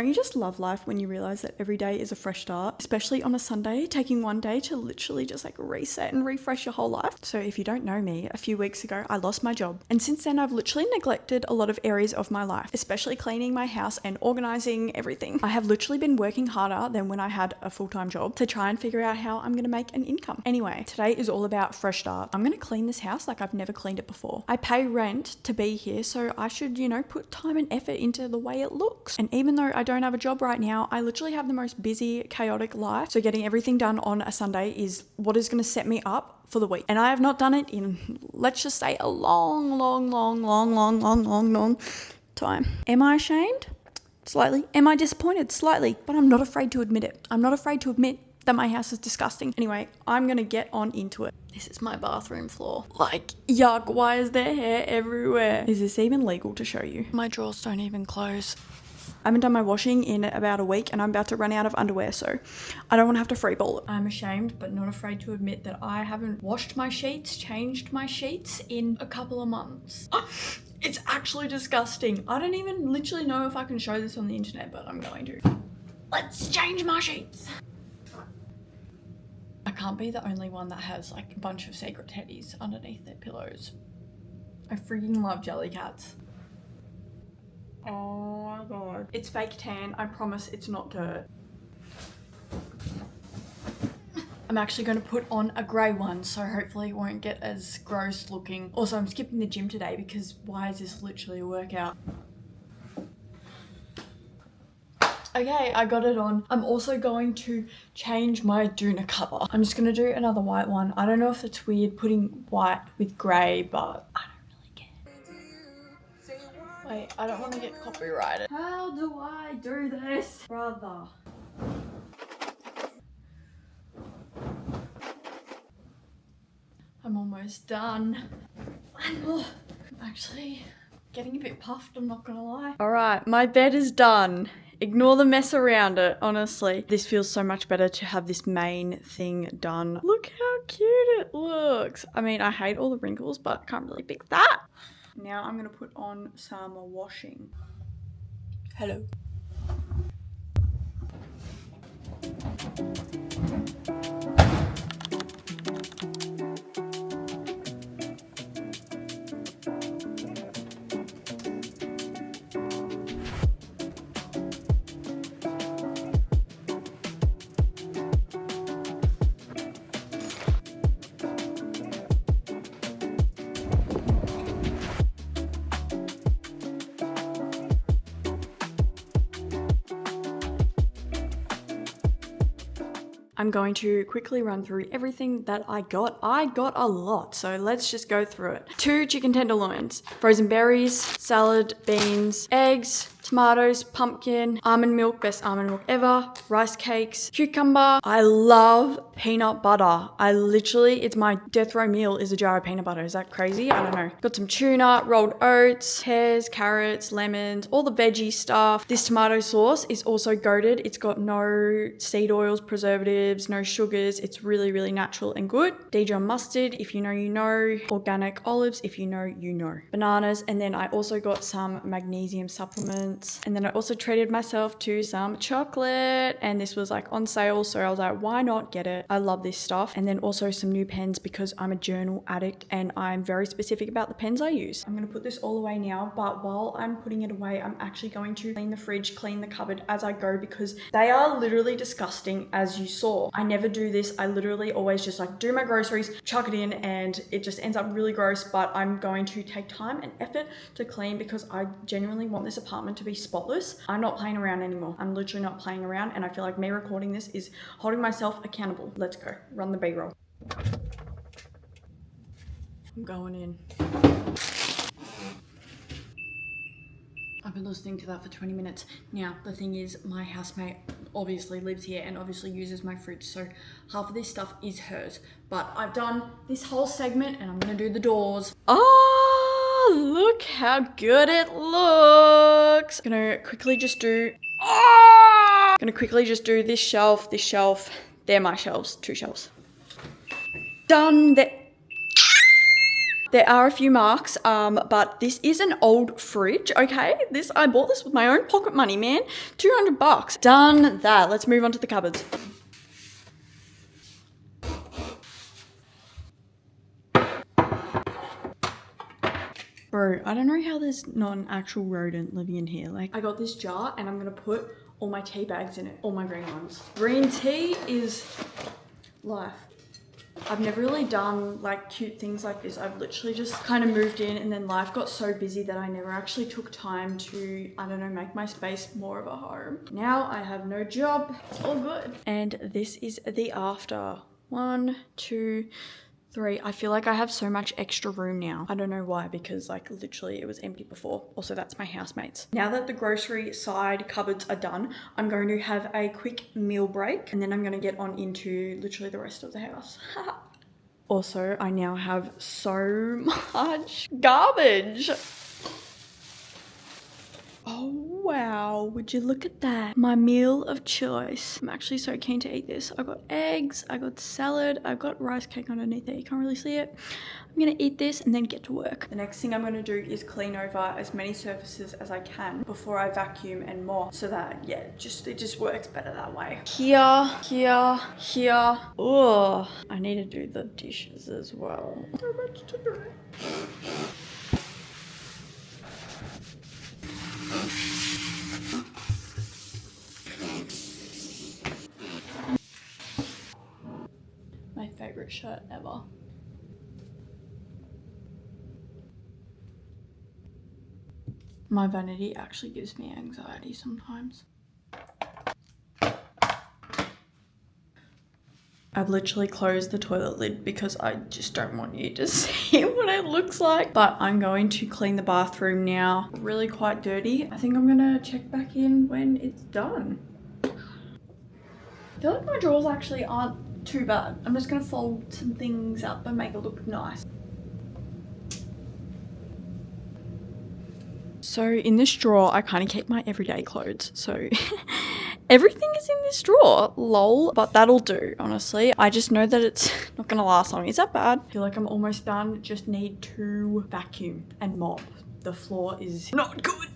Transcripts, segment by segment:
Don't you just love life when you realize that every day is a fresh start, especially on a Sunday, taking one day to literally just like reset and refresh your whole life? So if you don't know me, a few weeks ago, I lost my job. And since then, I've literally neglected a lot of areas of my life, especially cleaning my house and organizing everything. I have literally been working harder than when I had a full-time job to try and figure out how I'm going to make an income. Anyway, today is all about fresh start. I'm going to clean this house like I've never cleaned it before. I pay rent to be here, so I should, put time and effort into the way it looks. And even though I don't have a job right now, I literally have the most busy, chaotic life. So getting everything done on a Sunday is what is going to set me up for the week. And I have not done it in, let's just say, a long time. Am I ashamed? Slightly. Am I disappointed? Slightly. But I'm not afraid to admit it. I'm not afraid to admit that my house is disgusting. Anyway, I'm gonna get on into it. This is my bathroom floor. Like, yuck, why is there hair everywhere? Is this even legal to show you? My drawers don't even close. I haven't done my washing in about a week and I'm about to run out of underwear, so I don't want to have to freeball it. I'm ashamed but not afraid to admit that I haven't washed my sheets, changed my sheets in a couple of months. It's actually disgusting. I don't even literally know if I can show this on the internet, but I'm going to. Let's change my sheets. I can't be the only one that has like a bunch of secret teddies underneath their pillows. I freaking love Jellycats. Oh my god. It's fake tan. I promise it's not dirt. I'm actually going to put on a grey one, so hopefully it won't get as gross looking. Also, I'm skipping the gym today because why is this literally a workout? Okay, I got it on. I'm also going to change my doona cover. I'm just going to do another white one. I don't know if it's weird putting white with grey, but I don't really care. Wait, I don't want to get copyrighted. How do I do this, brother? I'm almost done. I'm actually getting a bit puffed, I'm not gonna lie. All right, my bed is done. Ignore the mess around it, honestly. This feels so much better to have this main thing done. Look how cute it looks. I mean, I hate all the wrinkles, but I can't really fix that. Now I'm gonna put on some washing. Hello. I'm going to quickly run through everything that I got. I got a lot, so let's just go through it. 2 chicken tenderloins, frozen berries, salad, beans, eggs, tomatoes, pumpkin, almond milk, best almond milk ever, rice cakes, cucumber. I love peanut butter. It's my death row meal is a jar of peanut butter. Is that crazy? I don't know. Got some tuna, rolled oats, pears, carrots, lemons, all the veggie stuff. This tomato sauce is also goated. It's got no seed oils, preservatives, no sugars. It's really, really natural and good. Dijon mustard, if you know, you know. Organic olives, if you know, you know. Bananas, and then I also got some magnesium supplements. And then I also treated myself to some chocolate, and this was like on sale, so I was like, why not get it? I love this stuff. And then also some new pens because I'm a journal addict and I'm very specific about the pens I use. I'm going to put this all away now, but while I'm putting it away, I'm actually going to clean the fridge, clean the cupboard as I go because they are literally disgusting, as you saw. I never do this. I literally always just like do my groceries, chuck it in, and it just ends up really gross, but I'm going to take time and effort to clean because I genuinely want this apartment to be spotless. I'm not playing around anymore. I'm literally not playing around, and I feel like me recording this is holding myself accountable. Let's go. Run the B-roll. I'm going in. I've been listening to that for 20 minutes. Now, the thing is, my housemate obviously lives here and obviously uses my fridge, so half of this stuff is hers. But I've done this whole segment and I'm gonna do the doors. Oh, look how good it looks. Gonna quickly just do this shelf. They're my shelves, 2 shelves. Done. There are a few marks, but this is an old fridge, okay? I bought this with my own pocket money, man. $200. Done that. Let's move on to the cupboards. Bro, I don't know how there's not an actual rodent living in here. Like, I got this jar and I'm gonna put all my tea bags in it, all my green ones. Green tea is life. I've never really done like cute things like this. I've literally just kind of moved in and then life got so busy that I never actually took time to, I don't know, make my space more of a home. Now I have no job, it's all good. And this is the after. 1, 2, 3. I feel like I have so much extra room now. I don't know why, because like literally it was empty before. Also, that's my housemates. Now that the grocery side cupboards are done, I'm going to have a quick meal break and then I'm going to get on into literally the rest of the house. Also, I now have so much garbage. Oh wow, would you look at that? My meal of choice. I'm actually so keen to eat this. I got eggs, I got salad, I've got rice cake underneath there. You can't really see it. I'm gonna eat this and then get to work. The next thing I'm gonna do is clean over as many surfaces as I can before I vacuum and mop, so that, yeah, it just works better that way. Here. Oh, I need to do the dishes as well. So much to do. My favorite shirt ever. My vanity actually gives me anxiety sometimes. I've literally closed the toilet lid because I just don't want you to see what it looks like. But I'm going to clean the bathroom now. Really quite dirty. I think I'm gonna check back in when it's done. I feel like my drawers actually aren't too bad. I'm just gonna fold some things up and make it look nice. So in this drawer, I kind of keep my everyday clothes. So everything is in this drawer, lol, but that'll do, honestly. I just know that it's not gonna last long. Is that bad? I feel like I'm almost done. Just need to vacuum and mop. The floor is not good.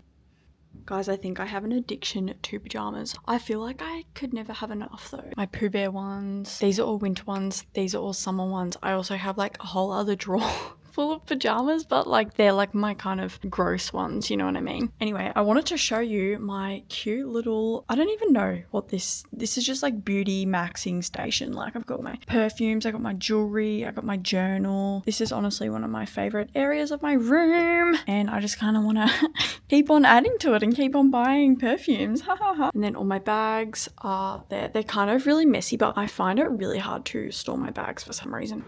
Guys, I think I have an addiction to pajamas. I feel like I could never have enough though. My Pooh Bear ones, these are all winter ones, these are all summer ones. I also have like a whole other drawer full of pajamas, but like they're like my kind of gross ones, you know what I mean? Anyway, I wanted to show you my cute little, I don't even know what this is, just like beauty maxing station. Like I've got my perfumes, I got my jewelry, I got my journal. This is honestly one of my favorite areas of my room, and I just kind of want to keep on adding to it and keep on buying perfumes. And then all my bags are there. They're kind of really messy, but I find it really hard to store my bags for some reason.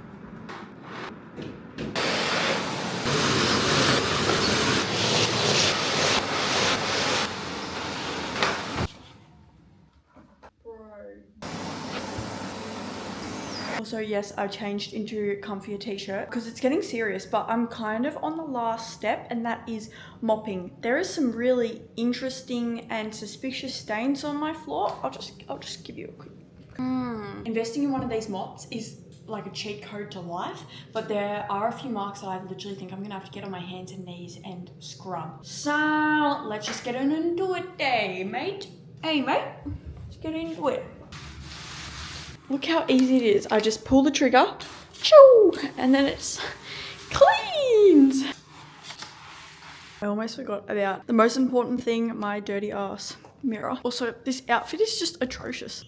Also, yes, I changed into a comfier t-shirt because it's getting serious, but I'm kind of on the last step, and that is mopping. There is some really interesting and suspicious stains on my floor. I'll just give you a quick. Investing in one of these mops is like a cheat code to life, but there are a few marks that I literally think I'm gonna have to get on my hands and knees and scrub. So let's just get in and do it, mate. Hey, mate, let's get into it. Look how easy it is. I just pull the trigger, choo, and then it's cleans. I almost forgot about the most important thing, my dirty ass mirror. Also, this outfit is just atrocious.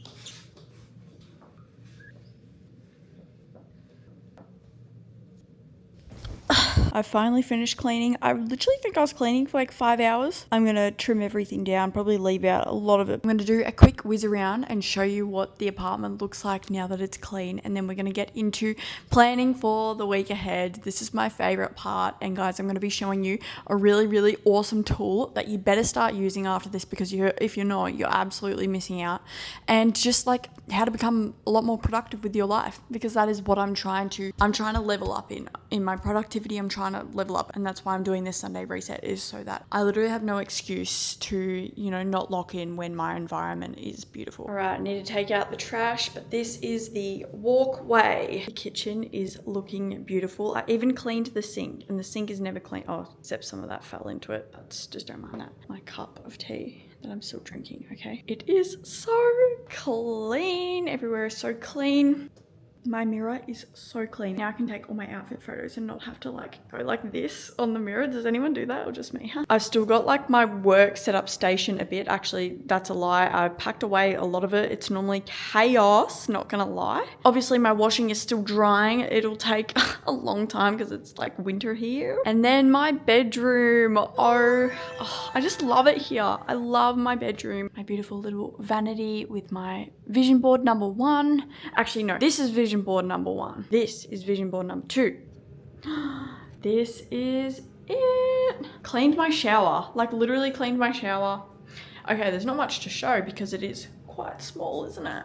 I finally finished cleaning. I literally think I was cleaning for like 5 hours. I'm going to trim everything down, probably leave out a lot of it. I'm going to do a quick whiz around and show you what the apartment looks like now that it's clean. And then we're going to get into planning for the week ahead. This is my favorite part. And guys, I'm going to be showing you a really, really awesome tool that you better start using after this, because if you're not, you're absolutely missing out. And just like how to become a lot more productive with your life, because that is what I'm trying to level up in my productivity. I'm trying trying to level up, and that's why I'm doing this Sunday reset, is so that I literally have no excuse to, you know, not lock in when my environment is beautiful. All right, I need to take out the trash, but this is the walkway. The kitchen is looking beautiful. I even cleaned the sink, and the sink is never clean. Oh, except some of that fell into it. That's just, don't mind that. My cup of tea that I'm still drinking, okay? It is so clean. Everywhere is so clean. My mirror is so clean. Now I can take all my outfit photos and not have to like go like this on the mirror. Does anyone do that or just me? Huh? I've still got like my work set up station a bit. Actually, that's a lie. I've packed away a lot of it. It's normally chaos, not gonna lie. Obviously my washing is still drying. It'll take a long time because it's like winter here. And then my bedroom. Oh, I just love it here. I love my bedroom. My beautiful little vanity with my vision board number 1. Actually, no, this is vision board number 1. This is vision board number 2. This is it. Cleaned my shower, like literally cleaned my shower. Okay, there's not much to show because it is quite small, isn't it?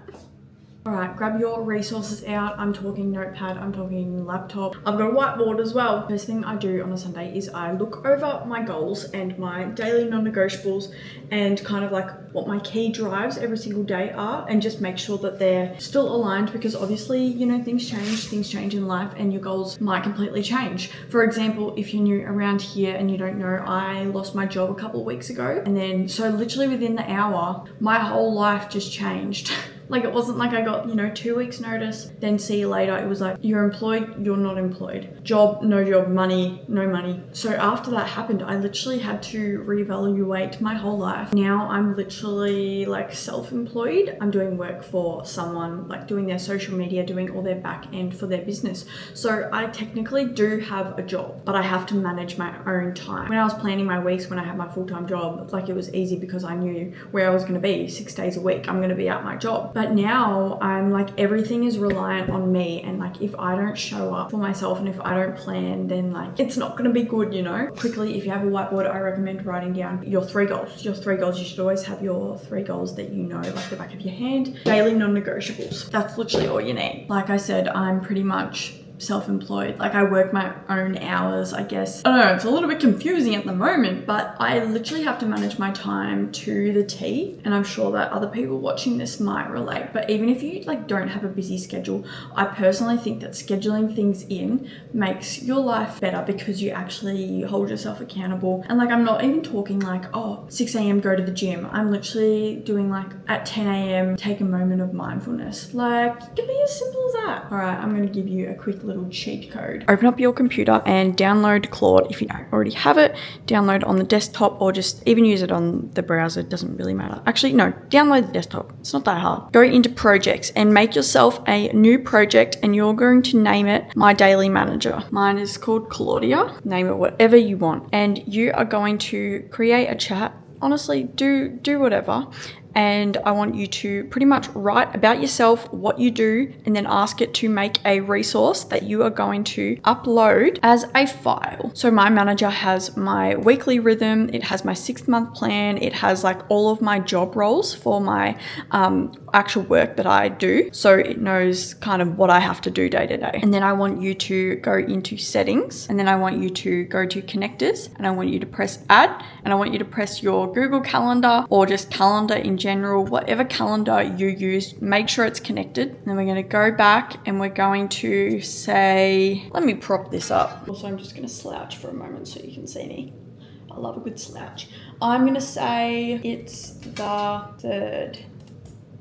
All right, grab your resources out. I'm talking notepad, I'm talking laptop. I've got a whiteboard as well. First thing I do on a Sunday is I look over my goals and my daily non-negotiables and kind of like what my key drives every single day are, and just make sure that they're still aligned, because obviously, you know, things change in life and your goals might completely change. For example, if you're new around here and you don't know, I lost my job a couple of weeks ago, and then so literally within the hour, my whole life just changed. Like, it wasn't like I got, you know, 2 weeks notice, then see you later. It was like, you're employed, you're not employed. Job, no job, money, no money. So after that happened, I literally had to reevaluate my whole life. Now I'm literally like self-employed. I'm doing work for someone, like doing their social media, doing all their back end for their business. So I technically do have a job, but I have to manage my own time. When I was planning my weeks, when I had my full-time job, like it was easy because I knew where I was going to be 6 days a week. I'm going to be at my job. But now I'm like, everything is reliant on me, and like if I don't show up for myself and if I don't plan, then like it's not gonna be good, you know. Quickly, if you have a whiteboard, I recommend writing down your 3 goals. Your 3 goals, you should always have your 3 goals that you know, like the back of your hand. Daily non-negotiables. That's literally all you need. Like I said, I'm pretty much self-employed. Like I work my own hours, I guess. I don't know, it's a little bit confusing at the moment, but I literally have to manage my time to the T, and I'm sure that other people watching this might relate. But even if you like don't have a busy schedule, I personally think that scheduling things in makes your life better, because you actually hold yourself accountable. And like, I'm not even talking like, oh, 6 a.m. go to the gym. I'm literally doing like at 10 a.m. take a moment of mindfulness. Like, it can be as simple as that. All right, I'm gonna give you a quick little cheat code. Open up your computer and download Claude. If you don't already have it, download on the desktop, or just even use it on the browser. It doesn't really matter. Actually, no, download the desktop. It's not that hard. Go into projects and make yourself a new project, and you're going to name it My Daily Manager. Mine is called Claudia. Name it whatever you want. And you are going to create a chat. Honestly, do whatever. And I want you to pretty much write about yourself, what you do, and then ask it to make a resource that you are going to upload as a file. So my manager has my weekly rhythm, it has my 6-month plan, it has like all of my job roles for my actual work that I do. So it knows kind of what I have to do day to day. And then I want you to go into settings, and then I want you to go to connectors, and I want you to press add, and I want you to press your Google Calendar or just calendar in general, whatever calendar you use, make sure it's connected. And then we're going to go back and we're going to say, let me prop this up. Also, I'm just going to slouch for a moment so you can see me. I love a good slouch. I'm going to say it's the 3rd.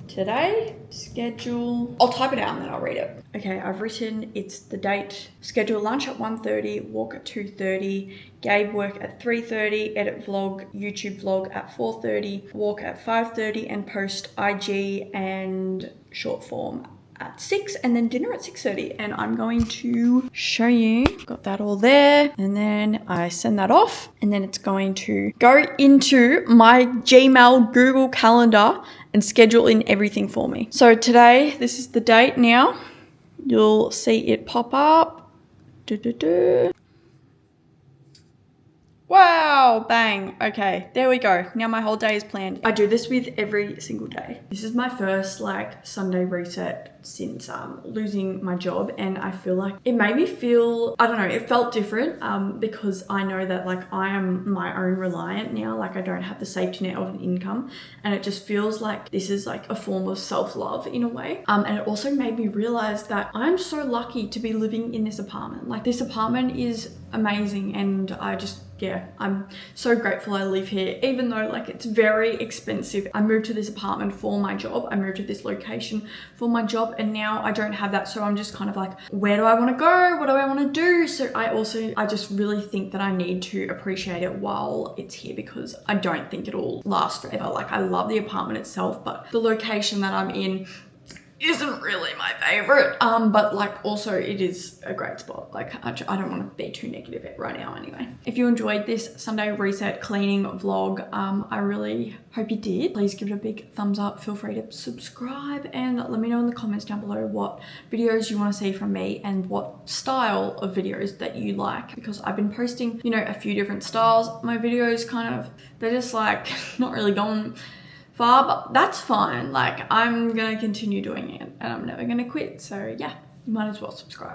Today, schedule, I'll type it out and then I'll read it. Okay, I've written, it's the date, schedule lunch at 1:30, walk at 2:30, Gabe work at 3:30, edit vlog, YouTube vlog at 4:30, walk at 5:30, and post IG and short form at 6, and then dinner at 6:30. And I'm going to show you, got that all there, and then I send that off, and then it's going to go into my Gmail Google Calendar and schedule in everything for me. So today, this is the date now. You'll see it pop up. Wow, bang. Okay, there we go. Now my whole day is planned. I do this with every single day. This is my first like Sunday reset since losing my job, and I feel like it made me feel, I don't know, it felt different because I know that like I am my own reliant now. Like I don't have the safety net of an income, and it just feels like this is like a form of self-love in a way. And it also made me realize that I'm so lucky to be living in this apartment. Like this apartment is amazing, and I just, yeah, I'm so grateful I live here, even though like it's very expensive. I moved to this apartment for my job. I moved to this location for my job, and now I don't have that. So I'm just kind of like, where do I want to go? What do I want to do? So I just really think that I need to appreciate it while it's here, because I don't think it'll last forever. Like I love the apartment itself, but the location that I'm in isn't really my favorite, but like also it is a great spot. Like I don't want to be too negative right now anyway. If you enjoyed this Sunday reset cleaning vlog, I really hope you did. Please give it a big thumbs up. Feel free to subscribe, and let me know in the comments down below what videos you want to see from me and what style of videos that you like, because I've been posting, you know, a few different styles. My videos kind of, they're just like not really going far, but that's fine. Like I'm gonna continue doing it, and I'm never gonna quit. So yeah, you might as well subscribe.